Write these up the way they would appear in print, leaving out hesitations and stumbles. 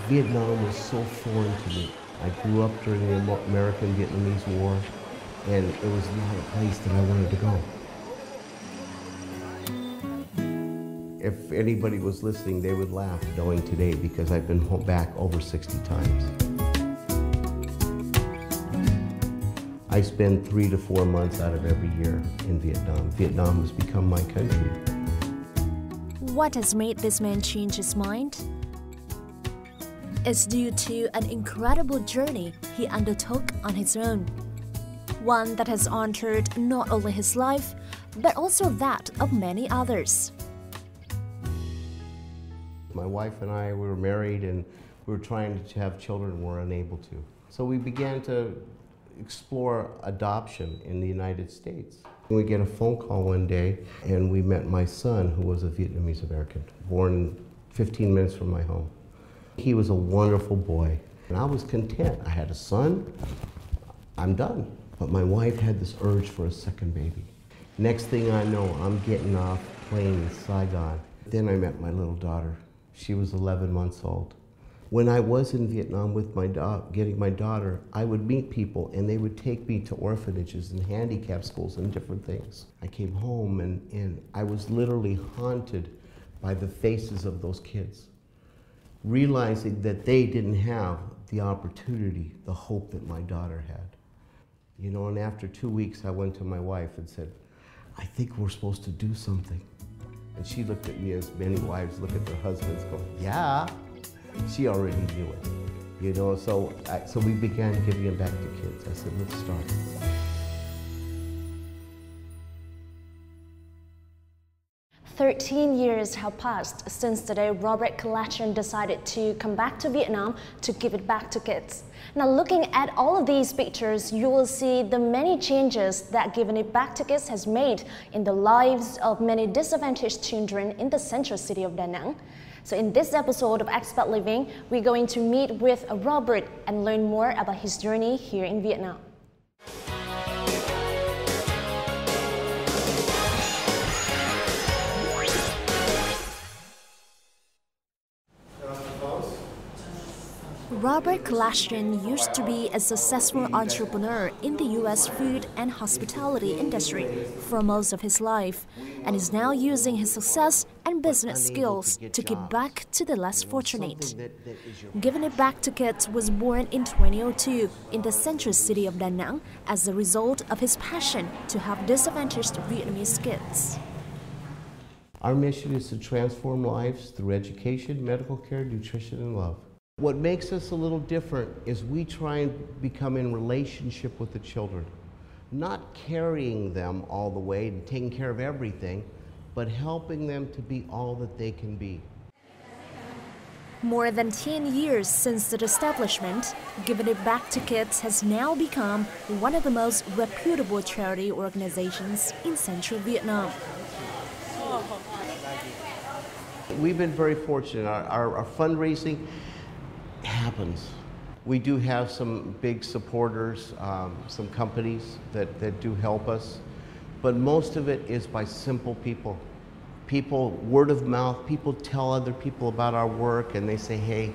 Vietnam was so foreign to me. I grew up during the American-Vietnamese War, and it was not a place that I wanted to go. If anybody was listening, they would laugh knowing today because I've been back over 60 times. I spend 3 to 4 months out of every year in Vietnam. Vietnam has become my country. What has made this man change his mind? It's due to an incredible journey he undertook on his own. One that has altered not only his life, but also that of many others. My wife and I were married and we were trying to have children and were unable to. So we began to explore adoption in the United States. We get a phone call one day and we met my son, who was a Vietnamese American, born 15 minutes from my home. He was a wonderful boy and I was content. I had a son, I'm done. But my wife had this urge for a second baby. Next thing I know, I'm getting off plane in Saigon. Then I met my little daughter. She was 11 months old. When I was in Vietnam with getting my daughter, I would meet people and they would take me to orphanages and handicap schools and different things. I came home and I was literally haunted by the faces of those kids, realizing that they didn't have the opportunity, the hope that my daughter had. You know, and after 2 weeks, I went to my wife and said, I think we're supposed to do something. And she looked at me as many wives look at their husbands going, yeah. She already knew it, you know, so we began giving it back to kids. I said, let's start. 13 years have passed since the day Robert Collection decided to come back to Vietnam to give it back to kids. Now, looking at all of these pictures, you will see the many changes that giving it back to kids has made in the lives of many disadvantaged children in the central city of Da Nang. So in this episode of Expat Living, we're going to meet with Robert and learn more about his journey here in Vietnam. Robert Collection used to be a successful entrepreneur in the U.S. food and hospitality industry for most of his life, and is now using his success and business skills to give back to the less fortunate. Giving It Back to Kids was born in 2002 in the central city of Da Nang as a result of his passion to help disadvantaged Vietnamese kids. Our mission is to transform lives through education, medical care, nutrition, and love. What makes us a little different is we try and become in relationship with the children, not carrying them all the way and taking care of everything, but helping them to be all that they can be. More than 10 years since its establishment, Giving It Back to Kids has now become one of the most reputable charity organizations in central Vietnam. We've been very fortunate. Our fundraising happens. We do have some big supporters, some companies that do help us, but most of it is by simple people. People, word of mouth, people tell other people about our work and they say, hey,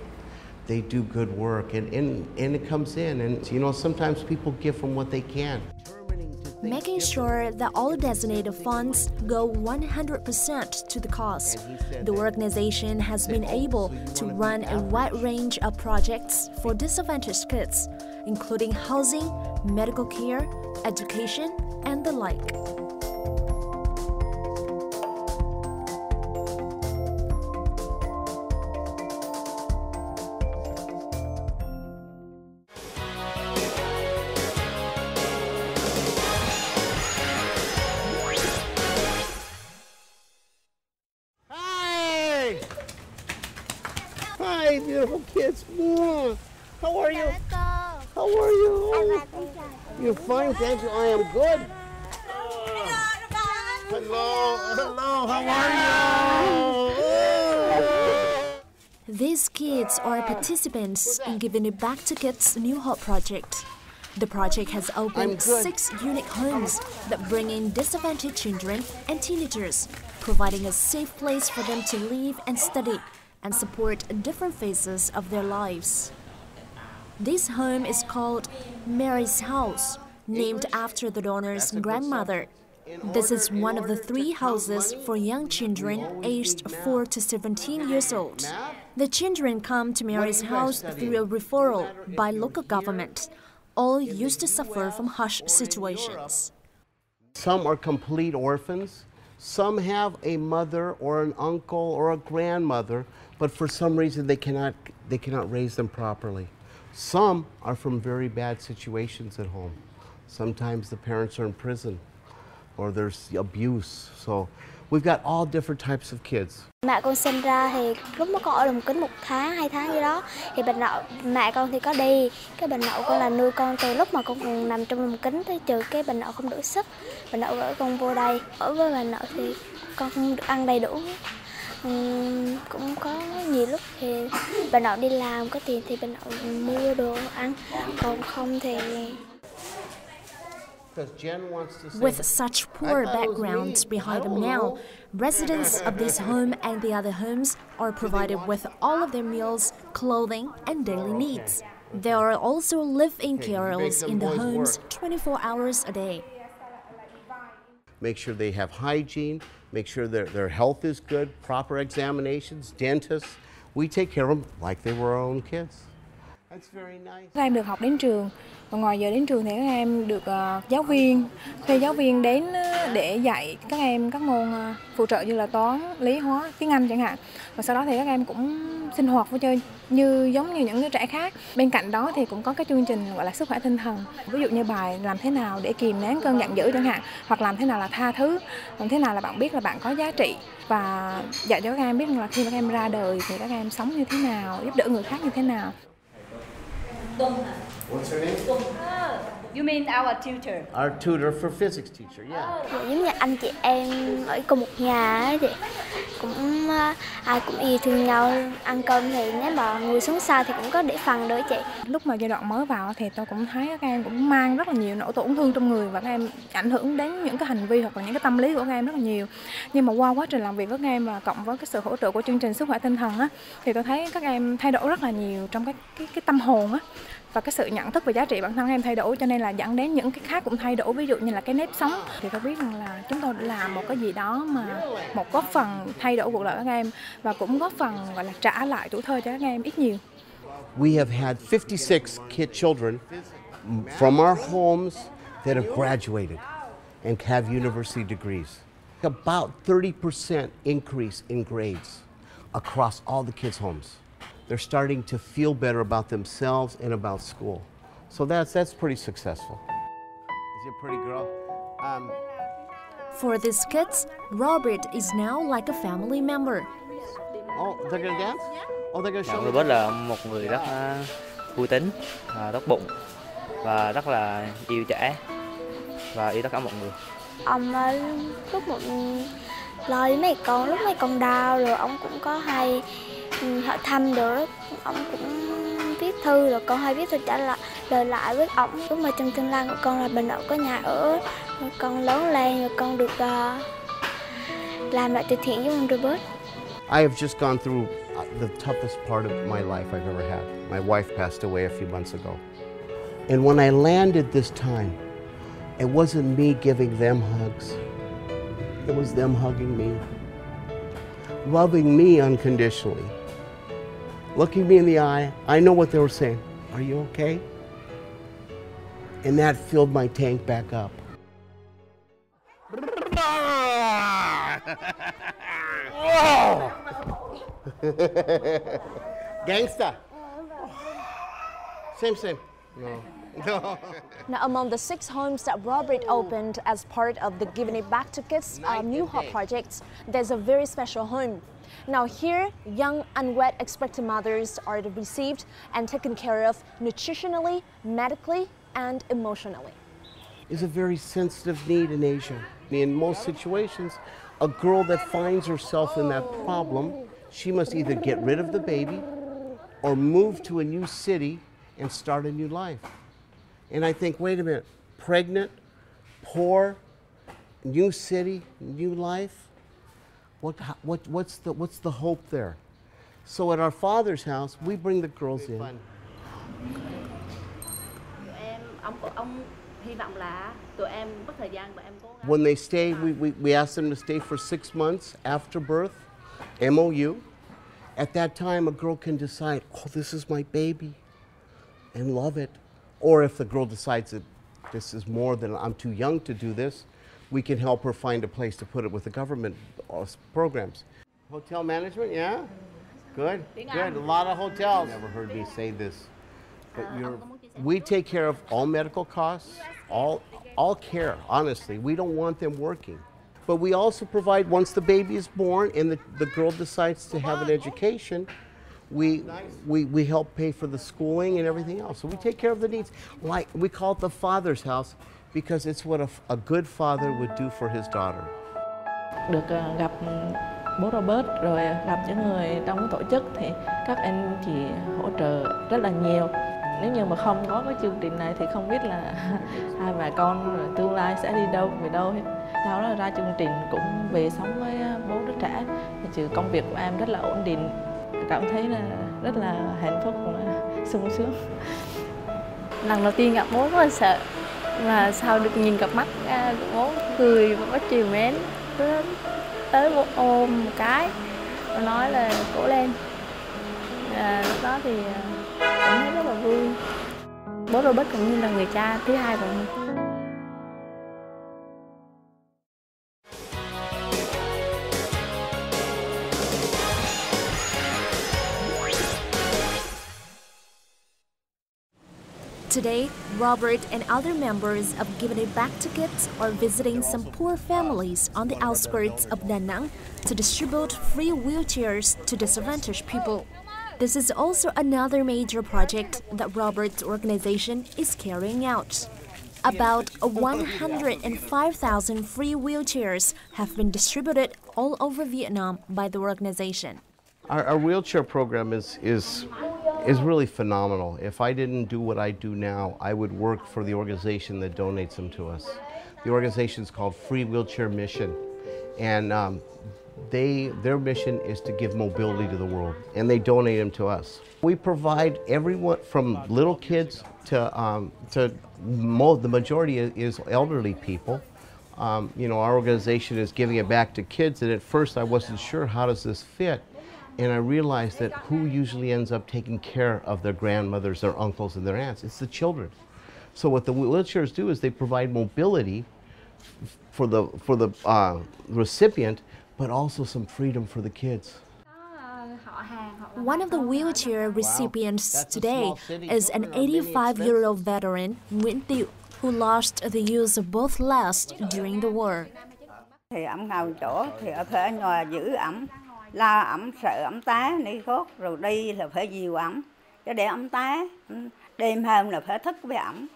they do good work, and it comes in, and you know, sometimes people give from what they can. Making sure that all designated funds go 100% to the cause, the organization has been able to run a wide range of projects for disadvantaged kids, including housing, medical care, education, and the like. Hi, beautiful kids. How are you? How are you? You're fine, thank you. I am good. Hello, hello, how are you? These kids are participants in Giving It Back to Kids' New Hope project. The project has opened 6 unique homes that bring in disadvantaged children and teenagers, providing a safe place for them to live and study, and support different phases of their lives. This home is called Mary's House, named after the donor's grandmother. This is one of the 3 houses for young children aged 4 to 17 years old. The children come to Mary's House through a referral by local government. All used to suffer from harsh situations. Some are complete orphans. Some have a mother or an uncle or a grandmother, but for some reason they cannot raise them properly. Some are from very bad situations at home. Sometimes the parents are in prison or there's abuse. So we've got all different types of kids. Mẹ con sinh ra thì lúc mà con ở lồng kính 1 tháng, 2 tháng gì đó thì bệnh nậu mẹ con thì có đi. Cái bệnh nậu con là nuôi con từ lúc mà con còn nằm trong lồng kính tới trừ cái bệnh nậu không đủ sức. Bệnh nậu gửi con vô đây. Ở với bệnh nậu thì con không được ăn đầy đủ. Cũng có nhiều lúc thì bệnh nậu đi làm có tiền thì bệnh nậu mua đồ ăn, còn không thì. With such poor backgrounds behind them now, residents of this home and the other homes are provided with all of their meals, clothing, and daily needs. There are also live-in carers in the homes 24 hours a day. Make sure they have hygiene, make sure their health is good, proper examinations, dentists. We take care of them like they were our own kids. That's very nice. Các em được học đến trường, và ngoài giờ đến trường thì các em được giáo viên, thuê giáo viên đến để dạy các em các môn phụ trợ như là toán, lý, hóa, tiếng Anh chẳng hạn. Và sau đó thì các em cũng sinh hoạt vui chơi giống như những đứa trẻ khác. Bên cạnh đó thì cũng có cái chương trình gọi là sức khỏe tinh thần. Ví dụ như bài làm thế nào để kìm nén cơn giận dữ chẳng hạn, hoặc làm thế nào là tha thứ, làm thế nào là bạn biết là bạn có giá trị, và dạy cho các em biết là khi các em ra đời thì các em sống như thế nào, giúp đỡ người khác như thế nào. What's her name? You mean our tutor? Our tutor for physics teacher, yeah. Giống như anh chị em ở cùng một nhà á chị, cũng ai cũng yêu thương nhau, ăn cơm thì nếu mà ngồi xuống xa thì cũng có để phần nữa chị. Lúc mà giai đoạn mới vào thì tôi cũng thấy các em cũng mang rất là nhiều nỗi tổn thương trong người, và các em ảnh hưởng đến những cái hành vi hoặc là những cái tâm lý của các em rất là nhiều. Nhưng mà qua quá trình làm việc với các em và cộng với cái sự hỗ trợ của chương trình sức khỏe tinh thần á, thì tôi thấy các em thay đổi rất là nhiều trong cái tâm hồn á. Và cái sự nhận thức về giá trị bản thân em thay đổi, cho nên là dẫn đến những cái khác cũng thay đổi, ví dụ như là cái nếp sống. Thì tôi biết rằng là chúng tôi đã làm một cái gì đó mà một góp phần thay đổi cuộc đời các em, và cũng góp phần gọi là trả lại tuổi thơ cho các em ít nhiều. We have had 56 children from our homes that have graduated and have university degrees. About 30% increase in grades across all the kids' homes. They're starting to feel better about themselves and about school. So that's pretty successful. Is it a pretty girl? For these kids, Robert is now like a family member. Oh, they're gonna dance? Oh, they're gonna show me. Robert là một người rất vui tính, tốt bụng và rất là yêu trẻ và yêu tất cả mọi người. Ông lúc một lo với mấy con đau rồi ông cũng có hay hỏi thăm được, ông cũng viết thư rồi con hay viết thư trả lời lại với ông. Lúc mà trong tương lai của con là bình ổn có nhà ở, con lớn lên rồi con được làm lại từ thiện với ông Robert. I have just gone through the toughest part of my life I've ever had. My wife passed away a few months ago. And when I landed this time, it wasn't me giving them hugs. It was them hugging me, loving me unconditionally, looking me in the eye. I know what they were saying. Are you okay? And that filled my tank back up. Whoa! Gangsta. Same. No. Now, among the 6 homes that Robert opened as part of the Giving It Back to Kids New Hope project, there's a very special home. Now here, young unwed expectant mothers are received and taken care of nutritionally, medically, and emotionally. Is a very sensitive need in Asia. In most situations, a girl that finds herself in that problem, she must either get rid of the baby or move to a new city and start a new life. And I think, wait a minute, pregnant, poor, new city, new life, what's the hope there? So at our father's house, we bring the girls in. When they stay, we ask them to stay for 6 months after birth, MOU. At that time, a girl can decide, oh, this is my baby, and love it. Or if the girl decides that this is more than I'm too young to do this, we can help her find a place to put it with the government programs. Hotel management, yeah? Good, good. A lot of hotels. Never heard me say this, but we take care of all medical costs, all care, honestly. We don't want them working. But we also provide, once the baby is born and the girl decides to have an education, we help pay for the schooling and everything else. So we take care of the needs. Like, we call it the father's house because it's what a good father would do for his daughter. Được gặp bố Robert rồi gặp những người trong cái tổ chức thì các anh chị hỗ trợ rất là nhiều. Nếu như mà không có cái chương trình này thì không biết là hai mẹ con rồi tương lai sẽ đi đâu về đâu hết. Sau đó ra chương trình cũng về sống với bố đứa trẻ. Trừ công việc của em rất là ổn định, cảm thấy là rất là hạnh phúc và sung sướng. Lần đầu tiên gặp bố rất là sợ, mà sau được nhìn cặp mắt của bố cười và có chiều mến, tới bố ôm một cái và nói là cố lên. Lúc đó thì cảm thấy rất là vui. Bố Robert cũng như là người cha thứ hai của mình. Today, Robert and other members of Giving It Back to Kids are visiting some poor families on the outskirts of Da Nang to distribute free wheelchairs to disadvantaged people. This is also another major project that Robert's organization is carrying out. About 105,000 free wheelchairs have been distributed all over Vietnam by the organization. Our wheelchair program is really phenomenal. If I didn't do what I do now, I would work for the organization that donates them to us. The organization is called Free Wheelchair Mission, and their mission is to give mobility to the world, and they donate them to us. We provide everyone from little kids to the majority is elderly people. You know, our organization is giving it back to kids, and at first I wasn't sure, how does this fit? And I realized that who usually ends up taking care of their grandmothers, their uncles, and their aunts? It's the children. So what the wheelchairs do is they provide mobility for the recipient, but also some freedom for the kids. One of the wheelchair recipients today is an 85-year-old veteran, Nguyễn Tiệu, who lost the use of both legs during the war. Thì ẩm ngồi chỗ thì phải ở nhà giữ ẩm, la ẩm sợ ẩm té đi khốt, rồi đi là phải dìu ẩm, chứ để ẩm té, đêm hôm là phải thức với ẩm.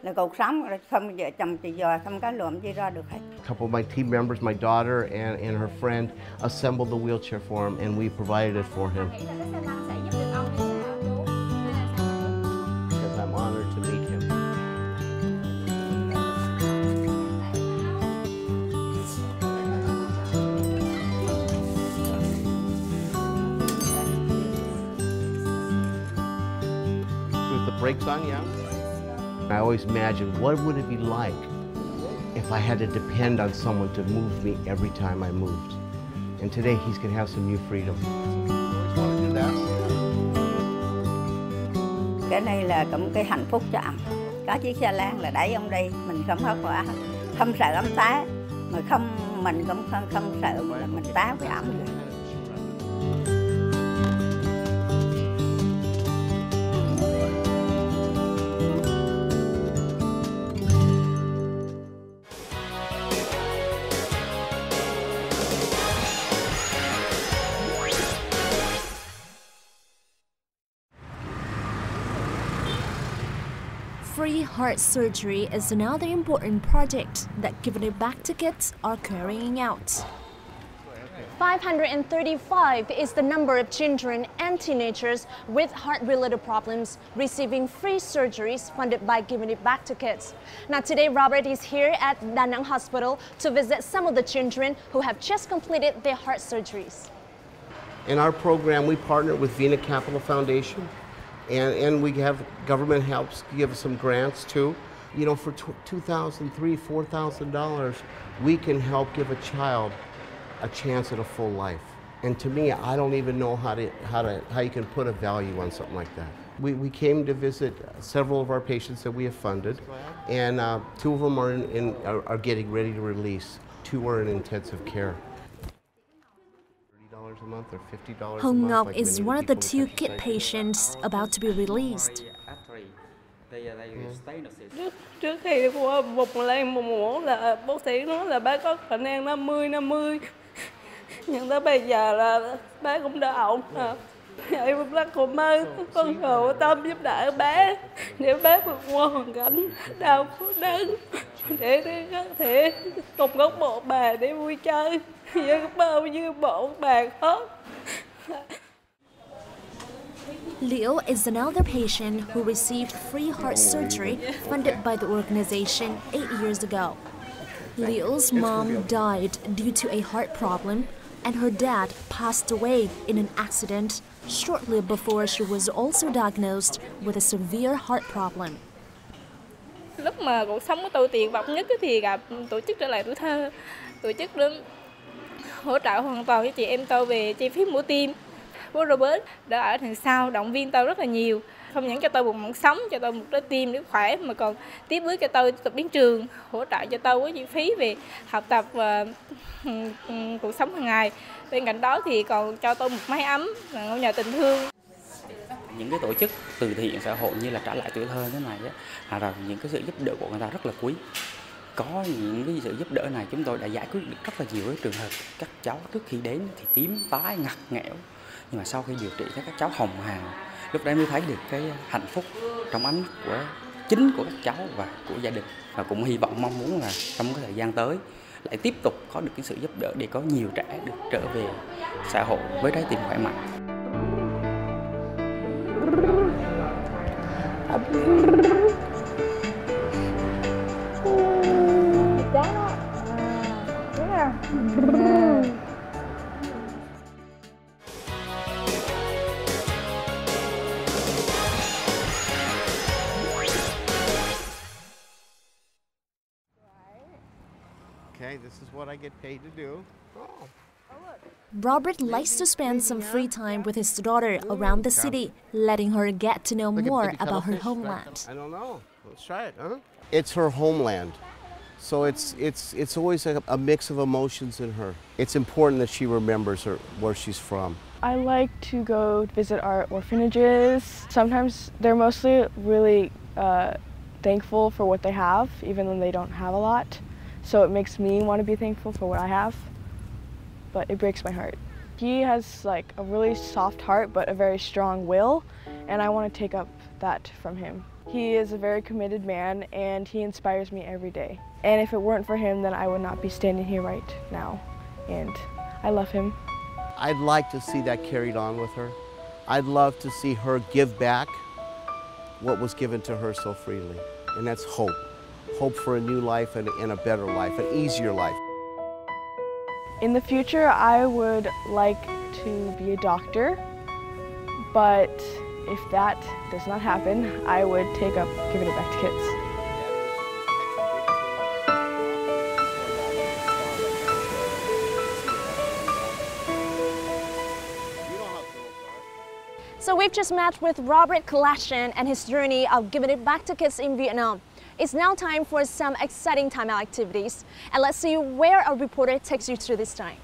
Là cuộc sống không vợ chồng chị dò không có lụm gì ra được hết. A couple of my team members, my daughter and her friend, assembled the wheelchair for him, and we provided it for him. Because I'm honored to meet him. With the brakes on, yeah. I always imagine, what would it be like if I had to depend on someone to move me every time I moved? And today he's going to have some new freedom. Always want to do that. Cái này là cũng cái hạnh phúc cho ẩm. Có chiếc xe lan là đẩy ông đi, mình không sợ ẩm té, mà mình cũng không sợ là mình té với ẩm nữa. Free heart surgery is another important project that Giving It Back to Kids are carrying out. 535 is the number of children and teenagers with heart-related problems receiving free surgeries funded by Giving It Back to Kids. Now today, Robert is here at Da Nang Hospital to visit some of the children who have just completed their heart surgeries. In our program, we partner with Vena Capital Foundation, and we have government helps give us some grants too. You know, for $2,000, $3,000, $4,000, we can help give a child a chance at a full life. And to me, I don't even know how you can put a value on something like that. We came to visit several of our patients that we have funded, and 2 of them are getting ready to release. 2 are in intensive care. $30 a month or $50 a Hồng month. Ngọc like is many one of the people 2 in kid society. patients about to be released. Trước khi qua một lần một mổ là bác sĩ nói là bác có khả năng 50-50, nhưng tới bây giờ là bác cũng đã ổn rồi. Em rất cảm ơn con hữu tâm giúp đỡ bác để bác vượt qua hoàn cảnh đau khổ đớn, để có thể cùng các bộ bà để vui chơi với bao nhiêu bộ bà khác. Liễu is another patient who received free heart surgery funded by the organization 8 years ago. Liễu's mom died due to a heart problem, and her dad passed away in an accident shortly before she was also diagnosed with a severe heart problem. Lúc mà cuộc sống của tôi tuyệt vọng nhất thì gặp tổ chức Trở Lại Tuổi Thơ. Tổ chức đến hỗ trợ hoàn toàn cho chị em tôi về chi phí mổ tim. Bố Robert đã ở đằng sau động viên tôi rất là nhiều, không những cho tôi một mạng sống, cho tôi một trái tim để khỏe, mà còn tiếp bước cho tôi tập đến trường, hỗ trợ cho tôi với chi phí về học tập và cuộc sống hàng ngày. Bên cạnh đó thì còn cho tôi một mái ấm, ngôi nhà tình thương. Những cái tổ chức từ thiện xã hội như là Trả Lại Tuổi Thơ thế này á, là những cái sự giúp đỡ của người ta rất là quý. Có những cái sự giúp đỡ này chúng tôi đã giải quyết được rất là nhiều cái trường hợp các cháu trước khi đến thì tím tái ngặt nghẽo, nhưng mà sau khi điều trị các cháu hồng hào, lúc đấy mới thấy được cái hạnh phúc trong ánh của chính của các cháu và của gia đình, và cũng hy vọng mong muốn là trong cái thời gian tới lại tiếp tục có được cái sự giúp đỡ để có nhiều trẻ được trở về xã hội với trái tim khỏe mạnh. Okay, this is what I get paid to do. Oh. Robert likes to spend some free time with his daughter around the city, letting her get to know more about her homeland. I don't know. Let's try it, huh? It's her homeland. So it's always a mix of emotions in her. It's important that she remembers where she's from. I like to go visit our orphanages. Sometimes they're mostly really thankful for what they have, even when they don't have a lot. So it makes me want to be thankful for what I have, but it breaks my heart. He has like a really soft heart, but a very strong will, and I want to take up that from him. He is a very committed man, and he inspires me every day. And if it weren't for him, then I would not be standing here right now, and I love him. I'd like to see that carried on with her. I'd love to see her give back what was given to her so freely, and that's hope. Hope for a new life and a better life, an easier life. In the future, I would like to be a doctor, but if that does not happen, I would take up giving it back to kids. So we've just met with Robert Kalachan and his journey of giving it back to kids in Vietnam. It's now time for some exciting time out activities, and let's see where our reporter takes you through this time.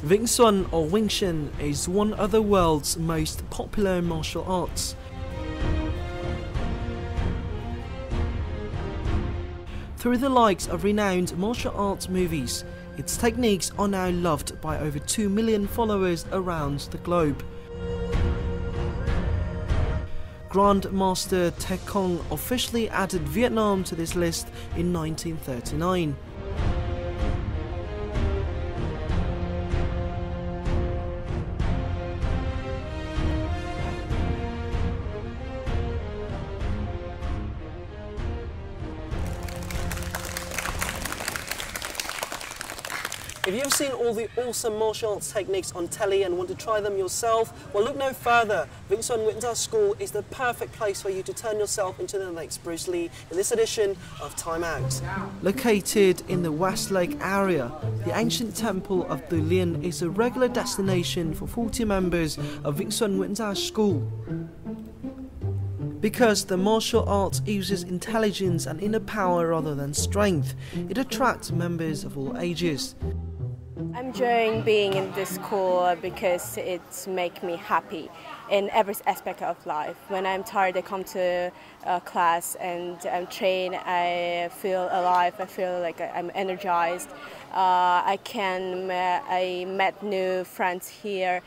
Vĩnh Xuân or Wing Chun is one of the world's most popular martial arts. Through the likes of renowned martial arts movies, its techniques are now loved by over 2 million followers around the globe. Grandmaster Tek Kong officially added Vietnam to this list in 1939. If you've seen all the awesome martial arts techniques on telly and want to try them yourself, well, look no further. Vĩnh Xuân Nguyễn School is the perfect place for you to turn yourself into the next Bruce Lee in this edition of Time Out. Located in the Westlake area, the ancient temple of Du Lien is a regular destination for 40 members of Vĩnh Xuân Nguyễn School. Because the martial arts uses intelligence and inner power rather than strength, it attracts members of all ages. I'm enjoying being in this school because it makes me happy in every aspect of life. When I'm tired, I come to class and I'm trained. I feel alive. I feel like I'm energized. I met new friends here.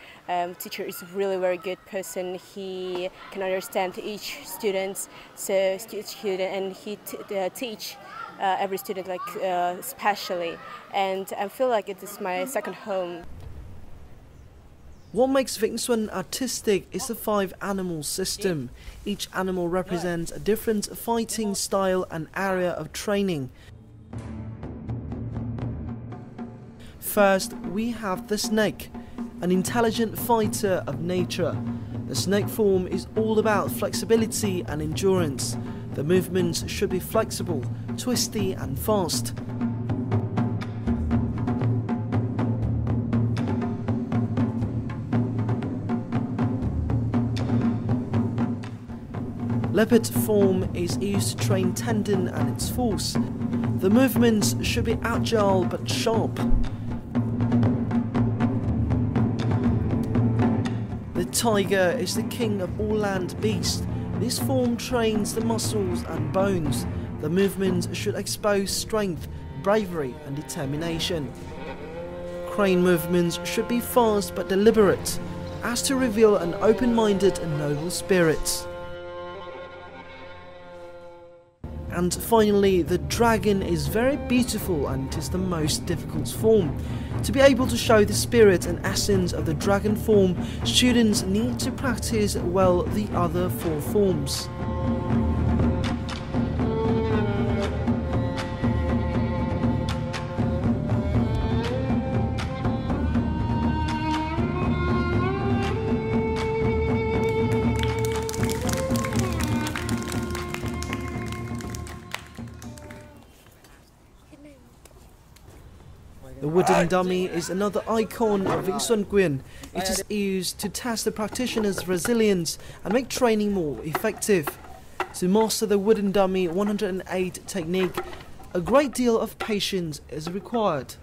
Teacher is a really very good person. He can understand each student, and he teach every student especially. And I feel like it is my second home. What makes Vĩnh Xuân artistic is the 5 animal system. Each animal represents a different fighting style and area of training. First, we have the snake, an intelligent fighter of nature. The snake form is all about flexibility and endurance. The movements should be flexible, twisty and fast. Leopard form is used to train tendon and its force. The movements should be agile but sharp. The tiger is the king of all land beasts. This form trains the muscles and bones. The movements should expose strength, bravery and determination. Crane movements should be fast but deliberate, as to reveal an open-minded and noble spirit. And finally, the dragon is very beautiful and it is the most difficult form. To be able to show the spirit and essence of the dragon form, students need to practice well the other 4 forms. The wooden dummy is another icon of Vĩnh Xuân Nguyễn. It is used to test the practitioner's resilience and make training more effective. To master the wooden dummy 108 technique, a great deal of patience is required.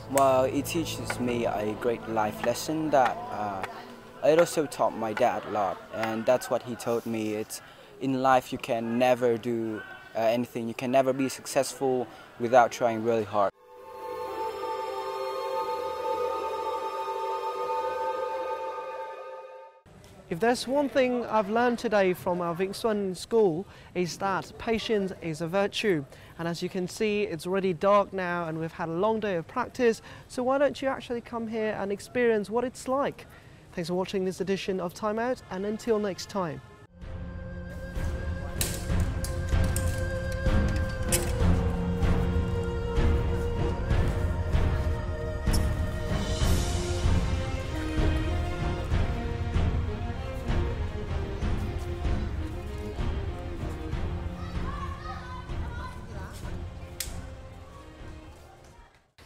Well, it teaches me a great life lesson that it also taught my dad a lot, and that's what he told me. It's in life you can never do anything, you can never be successful without trying really hard. If there's one thing I've learned today from our Vĩnh Xuân school, is that patience is a virtue. And as you can see, it's already dark now and we've had a long day of practice, so why don't you actually come here and experience what it's like. Thanks for watching this edition of Time Out, and until next time.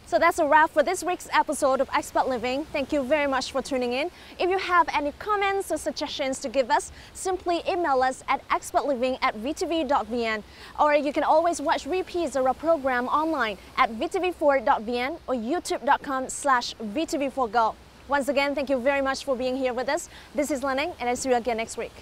So that's a wrap for this week's episode of Expert Living. Thank you very much for tuning in. If you have any comments or suggestions to give us, simply email us at expertliving@vtv.vn, or you can always watch repeats of our program online at vtv4.vn or youtube.com/vtv4go. Once again, thank you very much for being here with us. This is Lan Anh, and I'll see you again next week.